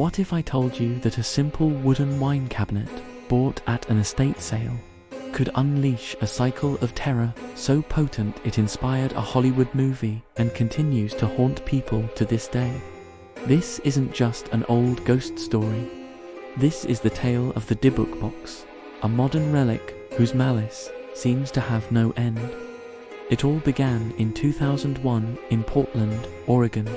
What if I told you that a simple wooden wine cabinet, bought at an estate sale, could unleash a cycle of terror so potent it inspired a Hollywood movie and continues to haunt people to this day? This isn't just an old ghost story. This is the tale of the Dybbuk Box, a modern relic whose malice seems to have no end. It all began in 2001 in Portland, Oregon.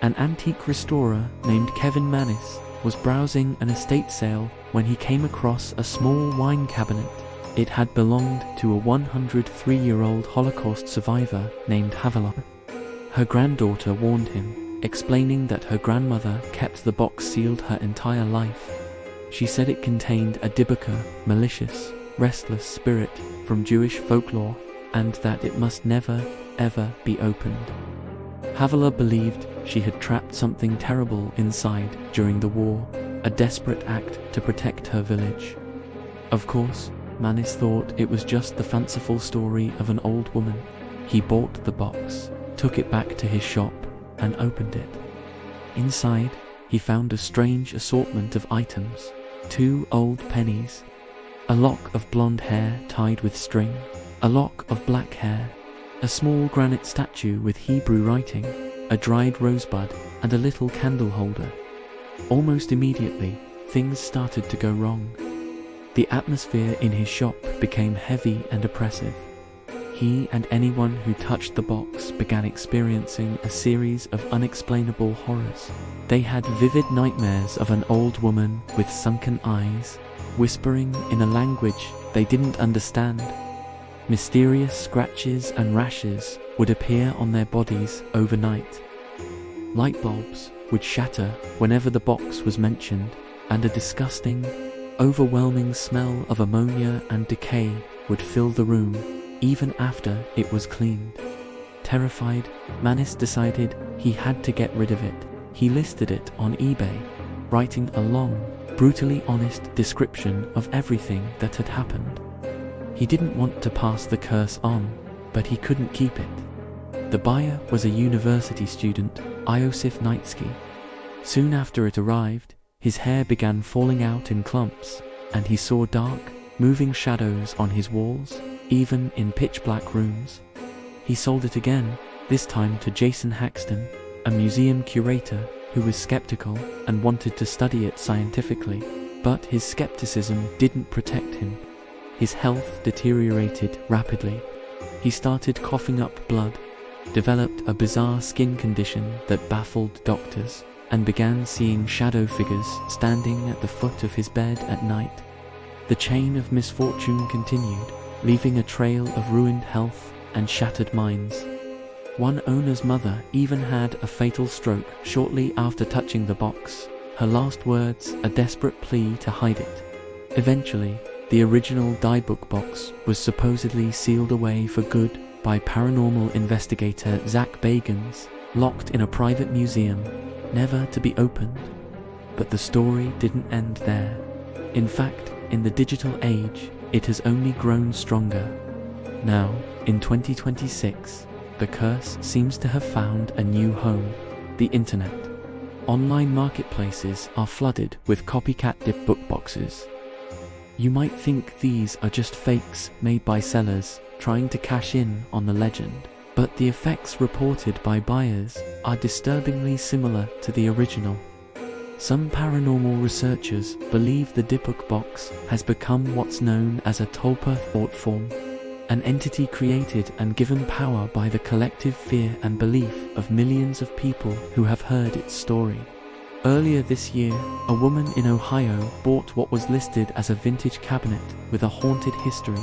An antique restorer named Kevin Mannis was browsing an estate sale when he came across a small wine cabinet. It had belonged to a 103-year-old Holocaust survivor named Havila. Her granddaughter warned him, explaining that her grandmother kept the box sealed her entire life. She said it contained a Dybbuk, malicious, restless spirit from Jewish folklore, and that it must never, ever be opened. Havila believed she had trapped something terrible inside during the war, a desperate act to protect her village. Of course, Mannis thought it was just the fanciful story of an old woman. He bought the box, took it back to his shop, and opened it. Inside, he found a strange assortment of items: 2 old pennies, a lock of blonde hair tied with string, a lock of black hair, a small granite statue with Hebrew writing, a dried rosebud, and a little candle holder. Almost immediately, things started to go wrong. The atmosphere in his shop became heavy and oppressive. He and anyone who touched the box began experiencing a series of unexplainable horrors. They had vivid nightmares of an old woman with sunken eyes, whispering in a language they didn't understand. Mysterious scratches and rashes would appear on their bodies overnight. Light bulbs would shatter whenever the box was mentioned, and a disgusting, overwhelming smell of ammonia and decay would fill the room, even after it was cleaned. Terrified, Mannis decided he had to get rid of it. He listed it on eBay, writing a long, brutally honest description of everything that had happened. He didn't want to pass the curse on, but he couldn't keep it. The buyer was a university student, Iosif Nitsky. Soon after it arrived, his hair began falling out in clumps, and he saw dark, moving shadows on his walls, even in pitch-black rooms. He sold it again, this time to Jason Haxton, a museum curator who was skeptical and wanted to study it scientifically, but his skepticism didn't protect him. His health deteriorated rapidly. He started coughing up blood, developed a bizarre skin condition that baffled doctors, and began seeing shadow figures standing at the foot of his bed at night. The chain of misfortune continued, leaving a trail of ruined health and shattered minds. One owner's mother even had a fatal stroke shortly after touching the box, her last words a desperate plea to hide it. Eventually, the original Dybbuk Box was supposedly sealed away for good by paranormal investigator Zach Bagans, locked in a private museum, never to be opened. But the story didn't end there. In fact, in the digital age, it has only grown stronger. Now, in 2026, the curse seems to have found a new home: the internet. Online marketplaces are flooded with copycat Dybbuk boxes. You might think these are just fakes made by sellers trying to cash in on the legend, but the effects reported by buyers are disturbingly similar to the original. Some paranormal researchers believe the Dybbuk Box has become what's known as a tulpa thought form, an entity created and given power by the collective fear and belief of millions of people who have heard its story. Earlier this year, a woman in Ohio bought what was listed as a vintage cabinet with a haunted history.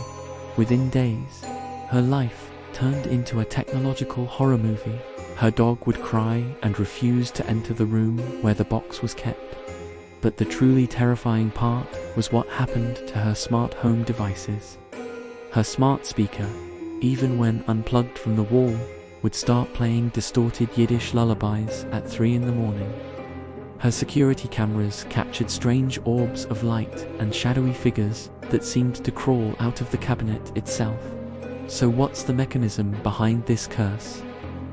Within days, her life turned into a technological horror movie. Her dog would cry and refuse to enter the room where the box was kept. But the truly terrifying part was what happened to her smart home devices. Her smart speaker, even when unplugged from the wall, would start playing distorted Yiddish lullabies at 3 in the morning. Her security cameras captured strange orbs of light and shadowy figures that seemed to crawl out of the cabinet itself. So what's the mechanism behind this curse?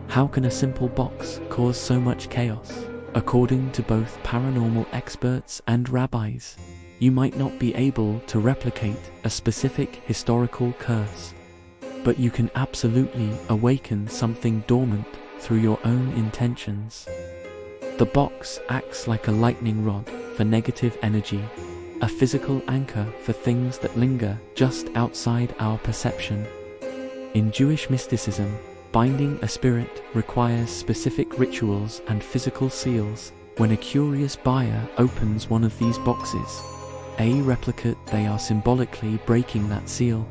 How can a simple box cause so much chaos? According to both paranormal experts and rabbis, you might not be able to replicate a specific historical curse, but you can absolutely awaken something dormant through your own intentions. The box acts like a lightning rod for negative energy, a physical anchor for things that linger just outside our perception. In Jewish mysticism, binding a spirit requires specific rituals and physical seals. When a curious buyer opens one of these boxes, a replicate, they are symbolically breaking that seal.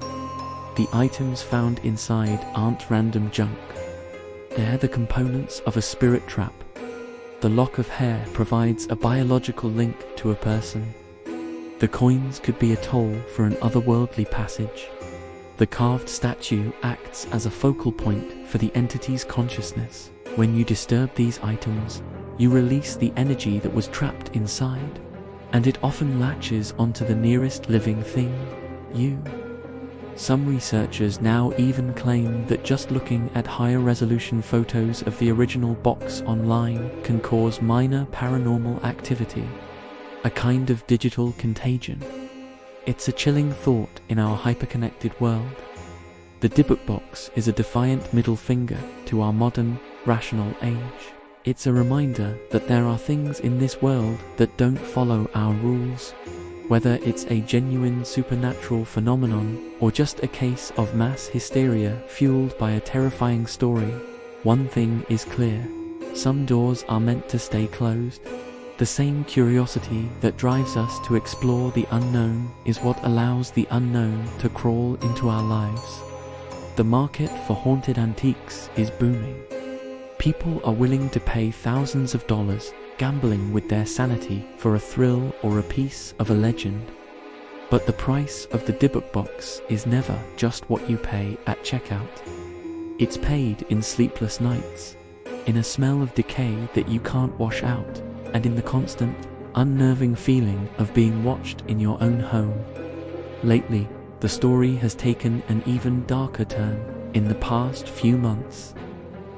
The items found inside aren't random junk. They're the components of a spirit trap. The lock of hair provides a biological link to a person. The coins could be a toll for an otherworldly passage. The carved statue acts as a focal point for the entity's consciousness. When you disturb these items, you release the energy that was trapped inside, and it often latches onto the nearest living thing, you. Some researchers now even claim that just looking at higher resolution photos of the original box online can cause minor paranormal activity, a kind of digital contagion. It's a chilling thought in our hyperconnected world. The Dybbuk Box is a defiant middle finger to our modern, rational age. It's a reminder that there are things in this world that don't follow our rules. Whether it's a genuine supernatural phenomenon or just a case of mass hysteria fueled by a terrifying story, one thing is clear: some doors are meant to stay closed. The same curiosity that drives us to explore the unknown is what allows the unknown to crawl into our lives. The market for haunted antiques is booming. People are willing to pay thousands of dollars gambling with their sanity for a thrill or a piece of a legend. But the price of the Dybbuk Box is never just what you pay at checkout. It's paid in sleepless nights, in a smell of decay that you can't wash out, and in the constant, unnerving feeling of being watched in your own home. Lately, the story has taken an even darker turn. In the past few months,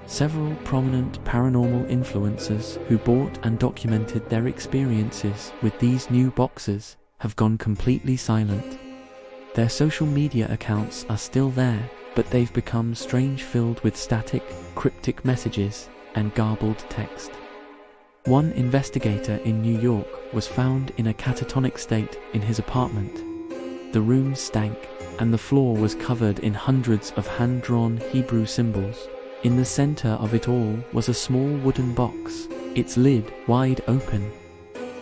several prominent paranormal influencers who bought and documented their experiences with these new boxes have gone completely silent. Their social media accounts are still there, but they've become strange, filled with static, cryptic messages and garbled text. One investigator in New York was found in a catatonic state in his apartment. The room stank, and the floor was covered in hundreds of hand-drawn Hebrew symbols. In the center of it all was a small wooden box, its lid wide open.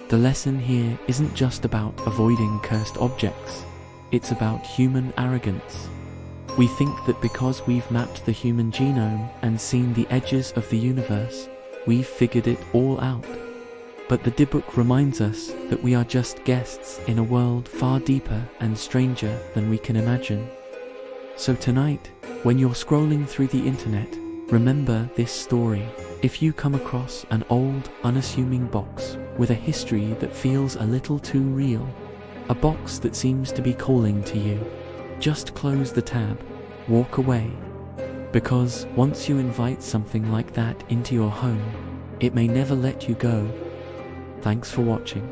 The lesson here isn't just about avoiding cursed objects, it's about human arrogance. We think that because we've mapped the human genome and seen the edges of the universe, we've figured it all out. But the Dybbuk reminds us that we are just guests in a world far deeper and stranger than we can imagine. So tonight, when you're scrolling through the internet, remember this story. If you come across an old, unassuming box with a history that feels a little too real, a box that seems to be calling to you, just close the tab, walk away. Because once you invite something like that into your home, it may never let you go. Thanks for watching.